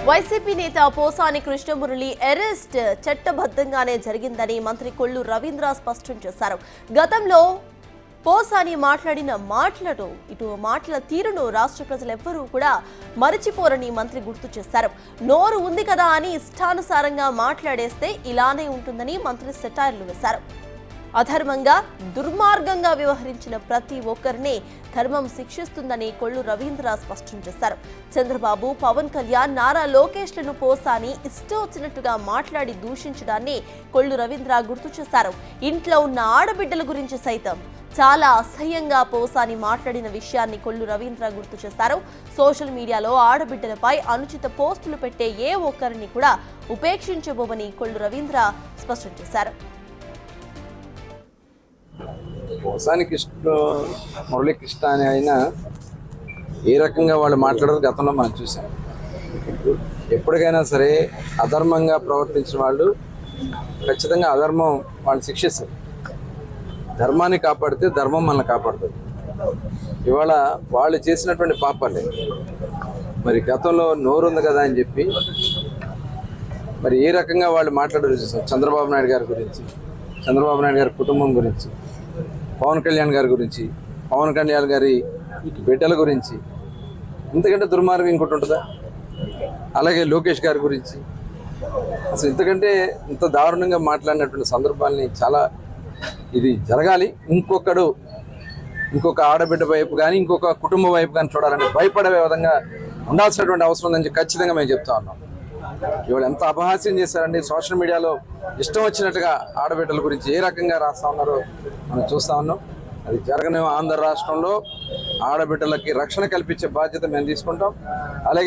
YCP నేత Posani Krishna Murali arrest చట్టబద్ధంగానే జరిగిందని మంత్రి కొల్లు రవీంద్ర స్పష్టం చేశారు. గతంలో పోసాని మాట్లాడిన మాటల తీరును రాష్ట్ర ప్రజలెవ్వరూ కూడా మరిచిపోరని మంత్రి గుర్తు చేశారు. నోరు ఉంది కదా అని ఇష్టానుసారంగా మాట్లాడేస్తే ఇలానే ఉంటుందని మంత్రి సెటైర్లు వేశారు. అధర్మంగా దుర్మార్గంగా వ్యవహరించిన ప్రతి ఒక్కరిని ధర్మం శిక్షిస్తుందని కొల్లు రవీంద్ర స్పష్టం చేశారు. చంద్రబాబు, పవన్ కళ్యాణ్, నారా లోకేష్లను పోసాని ఇష్టం వచ్చినట్టుగా మాట్లాడి దూషించడాన్ని కొల్లు రవీంద్ర గుర్తు చేశారు. ఇంట్లో ఉన్న ఆడబిడ్డల గురించి సైతం చాలా అసహ్యంగా పోసాని మాట్లాడిన విషయాన్ని కొల్లు రవీంద్ర గుర్తు చేశారు. సోషల్ మీడియాలో ఆడబిడ్డలపై అనుచిత పోస్టులు పెట్టే ఏ ఒక్కరిని కూడా ఉపేక్షించబోమని కొల్లు రవీంద్ర స్పష్టం చేశారు. పోసాని మురళీకృష్ణ అని అయినా ఏ రకంగా వాళ్ళు మాట్లాడారు గతంలో మనం చూసాం. ఎప్పటికైనా సరే అధర్మంగా ప్రవర్తించిన వాళ్ళు ఖచ్చితంగా అధర్మం వాళ్ళు శిక్షిస్తారు. ధర్మాన్ని కాపాడితే ధర్మం మనల్ని కాపాడుతుంది. ఇవాళ వాళ్ళు చేసినటువంటి పాపాలే మరి గతంలో నోరుంది కదా అని చెప్పి మరి ఏ రకంగా వాళ్ళు మాట్లాడారు చూసాం. చంద్రబాబు నాయుడు గారి గురించి, చంద్రబాబు నాయుడు గారి కుటుంబం గురించి, పవన్ కళ్యాణ్ గారి గురించి, పవన్ కళ్యాణ్ గారి బిడ్డల గురించి, ఇంతకంటే దుర్మార్గం ఇంకోటి ఉంటుందా? అలాగే లోకేష్ గారి గురించి అసలు ఇంతకంటే ఇంత దారుణంగా మాట్లాడినటువంటి సందర్భాల్ని చాలా ఇది జరగాలి. ఇంకొక ఆడబిడ్డ వైపు కానీ ఇంకొక కుటుంబం వైపు కానీ చూడాలని భయపడే విధంగా ఉండాల్సినటువంటి అవసరం ఉందని ఖచ్చితంగా మేము చెప్తా ఉన్నాం. ఇవాళ ఎంత అపహాస్యం చేశారండి. సోషల్ మీడియాలో ఇష్టం వచ్చినట్టుగా ఆడబిడ్డల గురించి ఏ రకంగా రాస్తా ఉన్నారో మనం చూస్తా ఉన్నాం. అది జరగని ఆంధ్ర రాష్ట్రంలో ఆడబిడ్డలకి రక్షణ కల్పించే బాధ్యత మేము తీసుకుంటాం. అలాగే